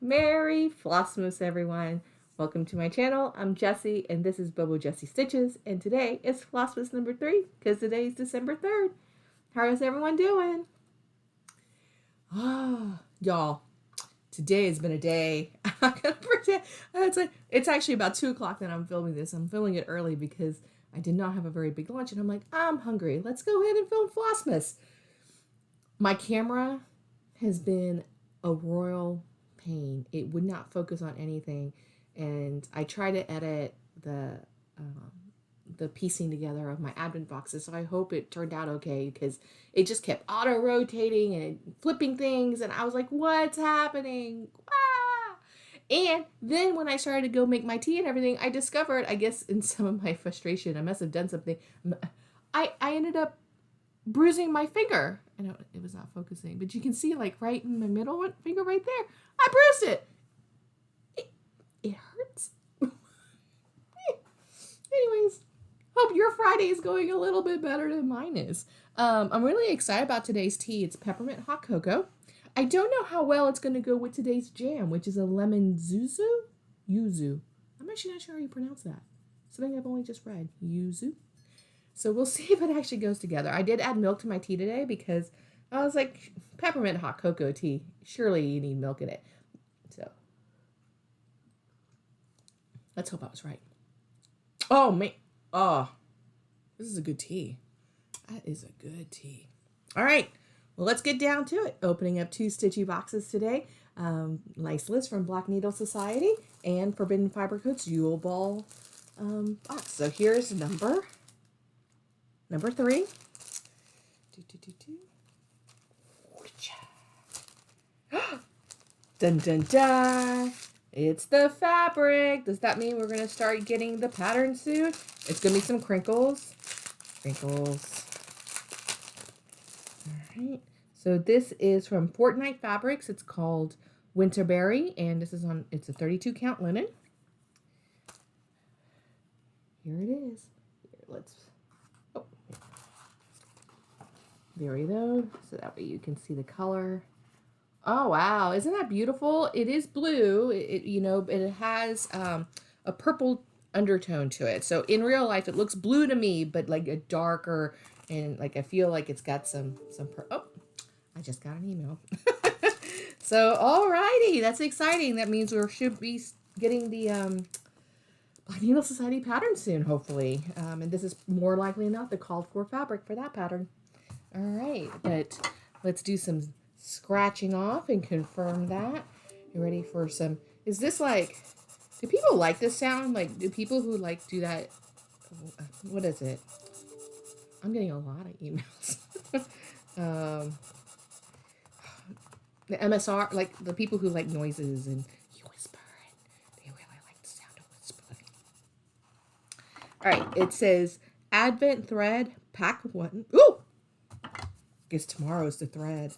Merry Flossmas, everyone. Welcome to my channel. I'm Jessie, and this is Bobo Jessie Stitches, and today is Flossmas number 3, because today is December 3rd. How is everyone doing? Y'all, today has been a day. I'm not gonna pretend. It's actually about 2 o'clock that I'm filming this. I'm filming it early because I did not have a very big lunch, and I'm like, I'm hungry. Let's go ahead and film Flossmas. My camera has been a royal pain. It would not focus on anything, and I try to edit the piecing together of my advent boxes, so I hope it turned out okay, because it just kept auto rotating and flipping things, and I was like, what's happening? Ah! And then when I started to go make my tea and everything, I discovered, I guess in some of my frustration, I must have done something. I ended up bruising my finger, and it was not focusing, but you can see like right in my middle finger right there, I bruised it. It hurts. Anyways, hope your Friday is going a little bit better than mine is. I'm really excited about today's tea. It's peppermint hot cocoa. I don't know how well it's going to go with today's jam, which is a lemon yuzu. I'm actually not sure how you pronounce that. Something I've only just read. Yuzu. So we'll see if it actually goes together. I did add milk to my tea today because I was like, peppermint hot cocoa tea. Surely you need milk in it. So let's hope I was right. Oh, man. Oh, this is a good tea. That is a good tea. All right. Well, let's get down to it. Opening up 2 stitchy boxes today. Nice list from Black Needle Society and Forbidden Fiber Coats Yule Ball box. So here's number 3. Dun dun dun! It's the fabric. Does that mean we're gonna start getting the pattern soon? It's gonna be some crinkles. Crinkles. All right. So this is from Fortnite Fabrics. It's called Winterberry, and this is it's a 32 count linen. Here it is. There we go. So that way you can see the color. Oh, wow. Isn't that beautiful? It is blue. It has a purple undertone to it. So in real life, it looks blue to me, but like a darker, and like I feel like it's got some oh, I just got an email. So, alrighty. That's exciting. That means we should be getting the Black Needle Society pattern soon, hopefully. And this is more likely not the called for fabric for that pattern. All right, but let's do some scratching off and confirm that. You ready for some? Is this like, do people like this sound? Like, do people who like do that? What is it? I'm getting a lot of emails. The MSR, like the people who like noises and you whisper, and they really like the sound of whispering. All right, it says Advent thread pack 1. Ooh! Guess tomorrow's the thread.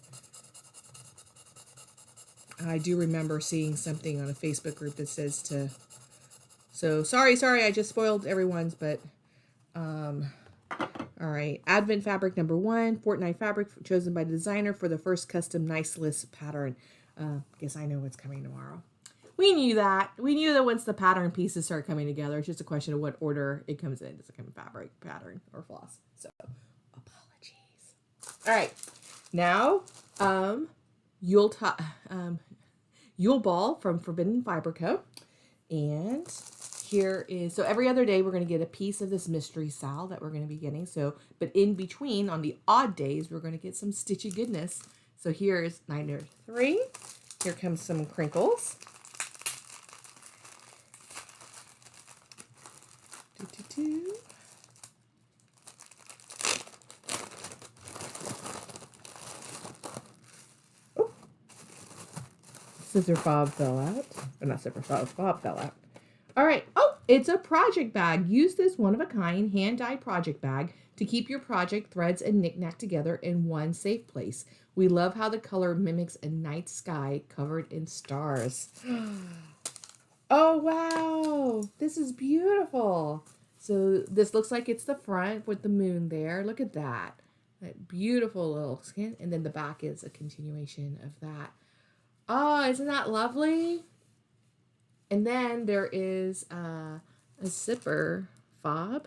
I do remember seeing something on a Facebook group that says to. So sorry, I just spoiled everyone's, but all right. Advent fabric number 1, Fortnite fabric chosen by the designer for the first custom nice list pattern. Guess I know what's coming tomorrow. We knew that. We knew that once the pattern pieces start coming together, it's just a question of what order it comes in. Does it come in fabric, pattern, or floss? So apologies. All right. Now, Yule Ball from Forbidden Fiber Co. And here is, so every other day we're going to get a piece of this mystery sal that we're going to be getting. So, but in between, on the odd days, we're going to get some stitchy goodness. So here's number 3. Here comes some crinkles. Scissor fob fell out. Or not scissor fob fell out. All right. Oh, it's a project bag. Use this one-of-a-kind hand-dyed project bag to keep your project threads and knick-knack together in one safe place. We love how the color mimics a night sky covered in stars. Oh, wow. This is beautiful. So this looks like it's the front with the moon there. Look at that. That beautiful little skin. And then the back is a continuation of that. Oh, Oh, isn't that lovely? And then there is a zipper fob.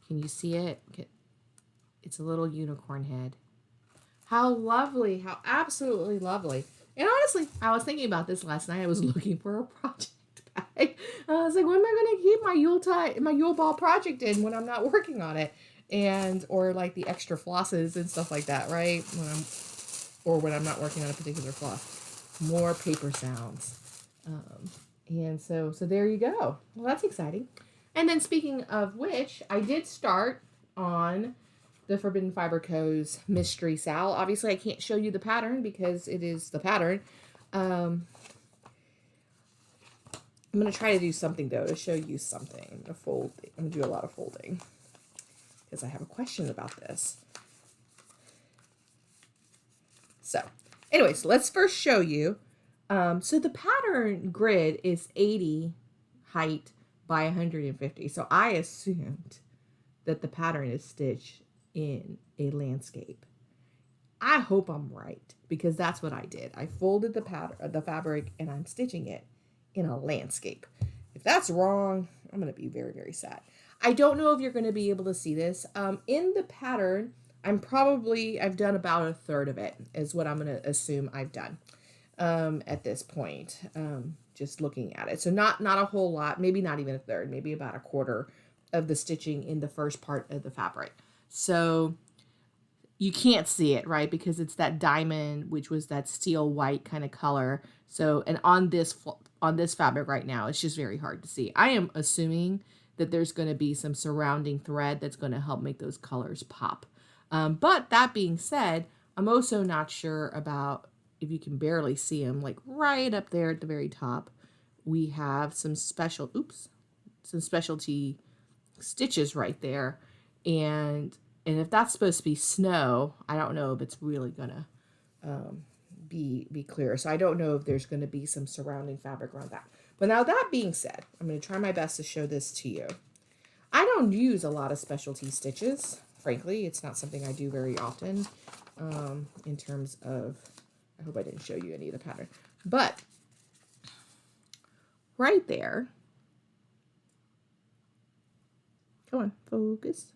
Can you see it? It's a little unicorn head. How lovely. How absolutely lovely. And honestly, I was thinking about this last night. I was looking for a project bag. I was like, when am I going to keep my Yule ball project in when I'm not working on it? And, or like the extra flosses and stuff like that, right? When I'm not working on a particular floss. More paper sounds. And so there you go. Well, that's exciting. And then speaking of which, I did start on the Forbidden Fiber Co.'s Mystery Sal. Obviously, I can't show you the pattern because it is the pattern. I'm going to try to do something, though, to show you something. I'm going to do a lot of folding because I have a question about this. So, anyways, let's first show you. So the pattern grid is 80 height by 150. So I assumed that the pattern is stitched in a landscape. I hope I'm right because that's what I did. I folded the fabric and I'm stitching it in a landscape. If that's wrong, I'm going to be very, very sad. I don't know if you're going to be able to see this. In the pattern, I've done about a third of it is what I'm going to assume I've done at this point. Just looking at it. So not a whole lot, maybe not even a third, maybe about a quarter of the stitching in the first part of the fabric. So you can't see it, right? Because it's that diamond, which was that steel white kind of color. So, and on this fabric right now, it's just very hard to see. I am assuming that there's going to be some surrounding thread that's going to help make those colors pop. But that being said, I'm also not sure about if you can barely see them, like right up there at the very top, we have some specialty stitches right there. And if that's supposed to be snow, I don't know if it's really gonna be clear. So I don't know if there's gonna be some surrounding fabric around that. But now that being said, I'm gonna try my best to show this to you. I don't use a lot of specialty stitches. Frankly, it's not something I do very often in terms of, I hope I didn't show you any of the pattern. But right there, come on, focus.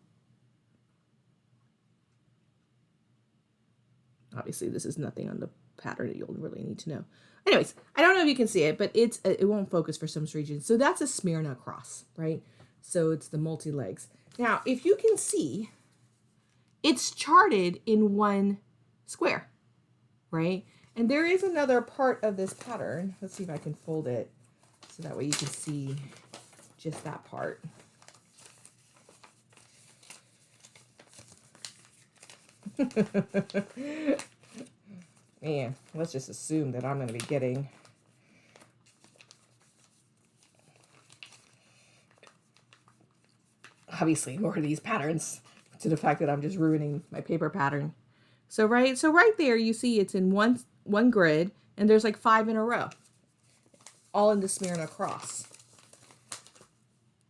Obviously, this is nothing on the pattern that you'll really need to know. Anyways, I don't know if you can see it, but it won't focus for some reasons. So that's a Smyrna cross, right? So it's the multi-legs. Now, if you can see, it's charted in one square, right? And there is another part of this pattern. Let's see if I can fold it so that way you can see just that part. Man, let's just assume that I'm going to be getting obviously more of these patterns to the fact that I'm just ruining my paper pattern. So right there you see it's in one grid and there's like 5 in a row, all in the Smyrna cross.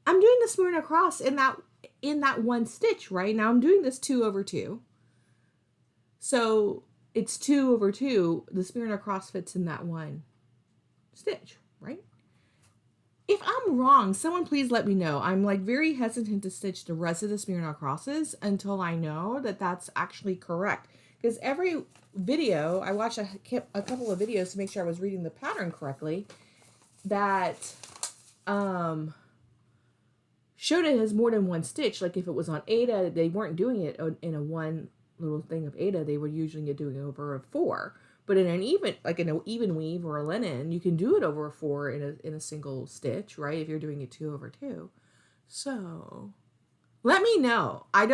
I'm doing the Smyrna cross in that one stitch, right? Now I'm doing this 2 over 2. So it's 2 over 2. The Smyrna cross fits in that one stitch, right? If I'm wrong, someone please let me know. I'm like very hesitant to stitch the rest of the Smyrna crosses until I know that that's actually correct. Because every video, I watched a couple of videos to make sure I was reading the pattern correctly, that showed it as more than one stitch. Like if it was on Aida, they weren't doing it in a one little thing of Aida, they were usually doing it over a 4. But in an even weave or a linen, you can do it over a 4 in a single stitch, right? If you're doing it 2 over 2. So let me know. I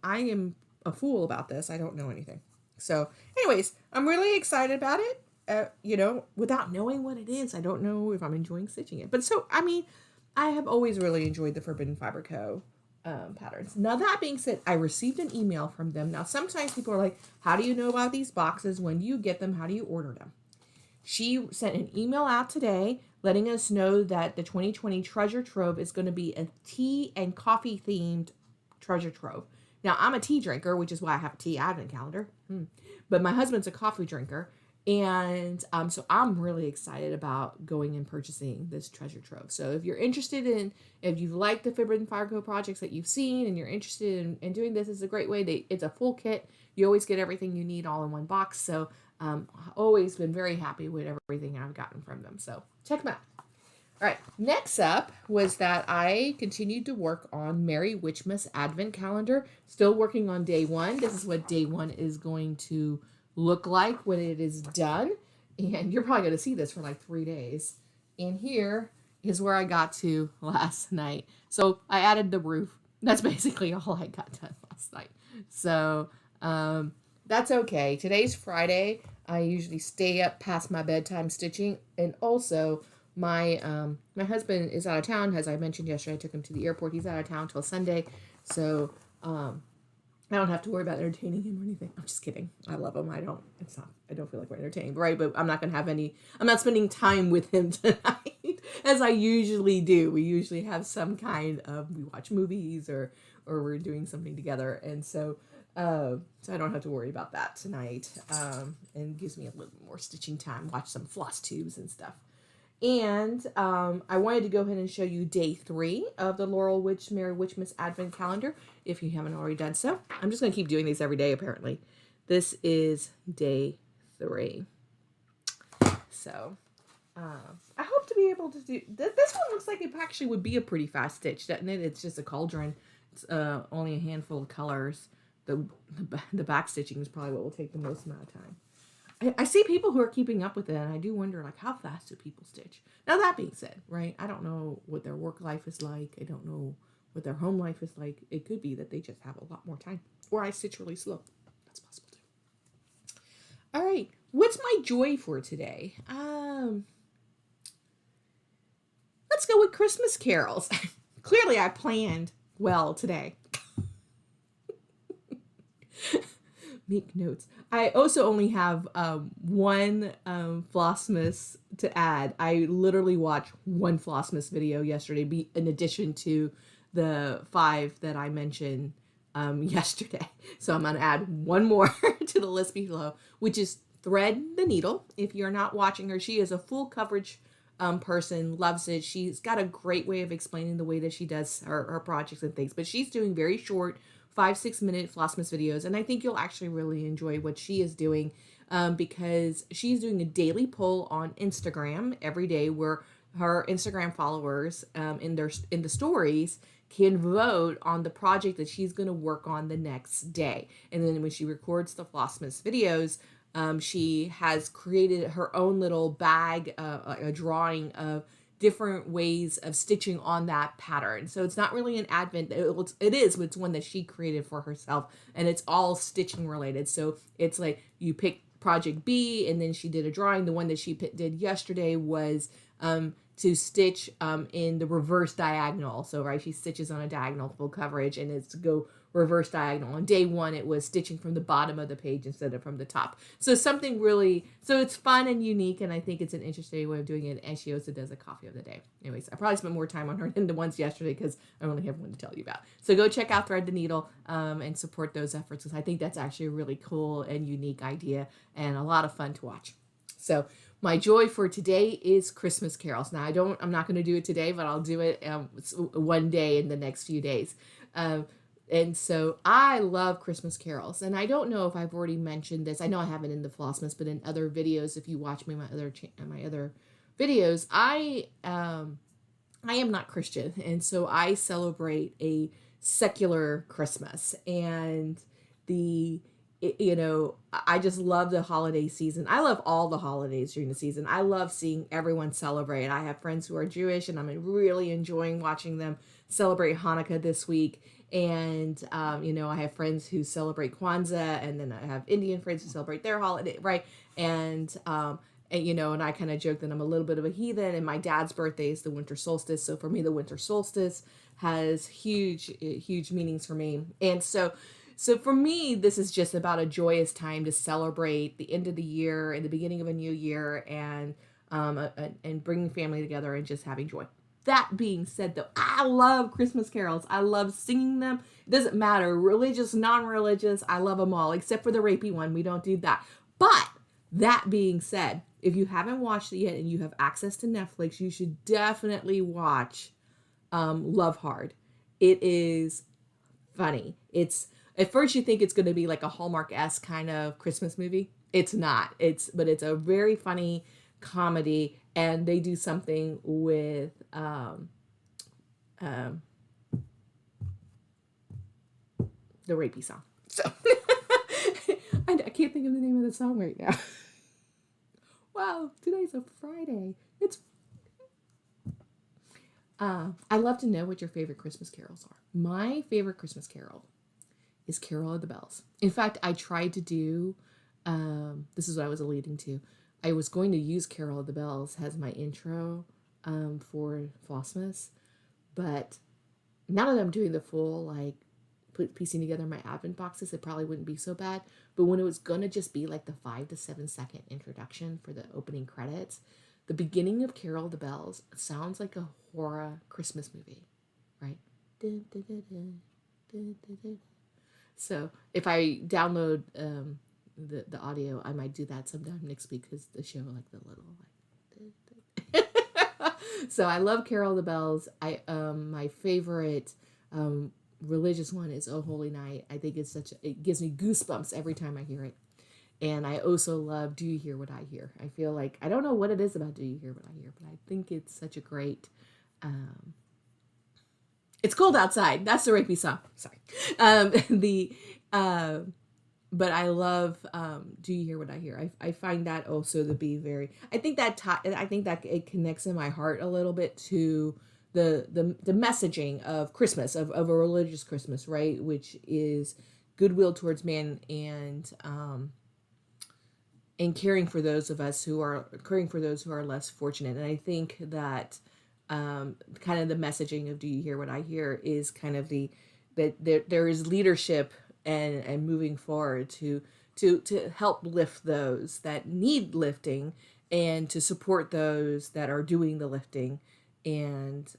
am a fool about this. I don't know anything. So anyways, I'm really excited about it. Without knowing what it is, I don't know if I'm enjoying stitching it. But so, I mean, I have always really enjoyed the Forbidden Fiber Co. Patterns. Now that being said, I received an email from them. Now sometimes people are like, how do you know about these boxes? When do you get them? How do you order them? She sent an email out today letting us know that the 2020 treasure trove is going to be a tea and coffee themed treasure trove. Now, I'm a tea drinker, which is why I have a tea advent calendar. But my husband's a coffee drinker. And so I'm really excited about going and purchasing this treasure trove. So if you're interested in, if you like the Forbidden Fire Co projects that you've seen and you're interested in doing this, it's a great way. It's a full kit. You always get everything you need all in one box. So I've always been very happy with everything I've gotten from them. So check them out. All right, next up was that I continued to work on Merry Witchmas Advent Calendar. Still working on day one. This is what day one is going to look like when it is done. And you're probably going to see this for like 3 days. And here is where I got to last night. So I added the roof. That's basically all I got done last night. So that's okay. Today's Friday. I usually stay up past my bedtime stitching. And also, my husband is out of town. As I mentioned yesterday, I took him to the airport. He's out of town till Sunday. So I don't have to worry about entertaining him or anything. I'm just kidding. I love him. I don't feel like we're entertaining, right? But I'm not spending time with him tonight as I usually do. We usually have some kind of, we watch movies or we're doing something together. And so I don't have to worry about that tonight. And gives me a little more stitching time, watch some floss tubes and stuff. And I wanted to go ahead and show you day 3 of the Laurel Witch Merry Witchmas Advent Calendar, if you haven't already done so. I'm just going to keep doing these every day, apparently. This is day 3. So I hope to be able to do... This one looks like it actually would be a pretty fast stitch, doesn't it? It's just a cauldron. It's only a handful of colors. The back stitching is probably what will take the most amount of time. I see people who are keeping up with it, and I do wonder, like, how fast do people stitch? Now, that being said, right, I don't know what their work life is like. I don't know what their home life is like. It could be that they just have a lot more time. Or I stitch really slow. That's possible, too. All right. What's my joy for today? Let's go with Christmas carols. Clearly, I planned well today. Make notes. I also only have one Flossmas to add. I literally watched one Flossmas video yesterday, in addition to the 5 that I mentioned yesterday. So I'm going to add one more to the list below, which is Thread the Needle. If you're not watching her, she is a full coverage person, loves it. She's got a great way of explaining the way that she does her projects and things, but she's doing very short 5-6 minute Flossmas videos, and I think you'll actually really enjoy what she is doing because she's doing a daily poll on Instagram every day where her Instagram followers in the stories can vote on the project that she's going to work on the next day. And then when she records the Flossmas videos, she has created her own little bag, a drawing of different ways of stitching on that pattern. So it's not really an advent. It is, but it's one that she created for herself, and it's all stitching related. So it's like you pick project B, and then she did a drawing. The one that she did yesterday was to stitch in the reverse diagonal. So right, she stitches on a diagonal full coverage, and it's to go reverse diagonal. On day 1, it was stitching from the bottom of the page instead of from the top. So something really, so it's fun and unique, and I think it's an interesting way of doing it. And she also does a coffee of the day. Anyways, I probably spent more time on her than the ones yesterday because I only have one to tell you about. So go check out Thread the Needle and support those efforts, because I think that's actually a really cool and unique idea and a lot of fun to watch. So my joy for today is Christmas carols. Now I'm not going to do it today, but I'll do it one day in the next few days. And so I love Christmas carols, and I don't know if I've already mentioned this. I know I haven't in the Flossmas, but in other videos, if you watch me my other videos, I am not Christian, and so I celebrate a secular Christmas. And I just love the holiday season. I love all the holidays during the season. I love seeing everyone celebrate. I have friends who are Jewish, and I'm really enjoying watching them celebrate Hanukkah this week. And, I have friends who celebrate Kwanzaa, and then I have Indian friends who celebrate their holiday, right? And I kind of joke that I'm a little bit of a heathen, and my dad's birthday is the winter solstice. So for me, the winter solstice has huge, huge meanings for me. And so for me, this is just about a joyous time to celebrate the end of the year and the beginning of a new year, and bringing family together and just having joy. That being said, though, I love Christmas carols. I love singing them. It doesn't matter, religious, non-religious. I love them all, except for the rapey one. We don't do that. But that being said, if you haven't watched it yet and you have access to Netflix, you should definitely watch Love Hard. It is funny. It's at first you think it's going to be like a Hallmark-esque kind of Christmas movie. It's not. But it's a very funny comedy, and they do something with um, the rapey song. So I can't think of the name of the song right now. Wow, today's a Friday. It's I love to know what your favorite Christmas carols are. My favorite Christmas carol is Carol of the Bells. In fact, I tried to do, this is what I was alluding to. I was going to use Carol of the Bells as my intro for Flossmas, but now that I'm doing the full, like, piecing together my advent boxes, it probably wouldn't be so bad. But when it was going to just be like the 5 to 7 second introduction for the opening credits, the beginning of Carol of the Bells sounds like a horror Christmas movie, right? So if I download the audio, I might do that sometime next week because the show like the little like. So I love Carol of the Bells. My favorite religious one is Oh Holy Night. I think it gives me goosebumps every time I hear it. And I also love Do You Hear What I Hear? I feel like, I don't know what it is about Do You Hear What I Hear, but I think it's such a great, it's cold outside. That's the rapey song. Sorry. But I love, Do You Hear What I Hear? I find that also to be very, I think that it connects in my heart a little bit to the messaging of Christmas, of a religious Christmas, right? Which is goodwill towards man and caring for those who are less fortunate. And I think that kind of the messaging of Do You Hear What I Hear is kind of that there is leadership and moving forward to help lift those that need lifting and to support those that are doing the lifting. And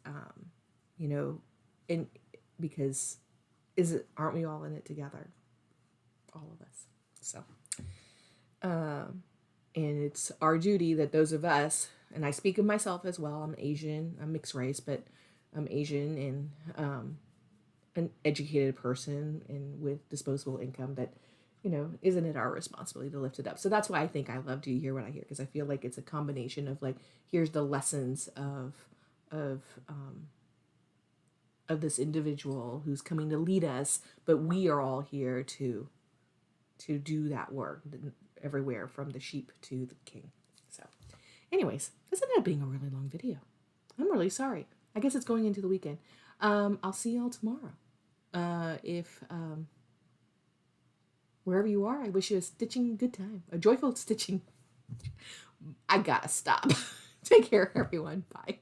and because aren't we all in it together, all of us? So and it's our duty that those of us, and I speak of myself as well, I'm Asian, I'm mixed race, but I'm Asian and an educated person and with disposable income, that isn't it our responsibility to lift it up? So that's why I think I love Do You Hear What I Hear, because I feel like it's a combination of like, here's the lessons of this individual who's coming to lead us, but we are all here to do that work everywhere from the sheep to the king. So anyways, this ended up being a really long video. I'm really sorry. I guess it's going into the weekend. I'll see y'all tomorrow. If wherever you are, I wish you a stitching good time, a joyful stitching. I gotta stop. Take care, everyone. Bye.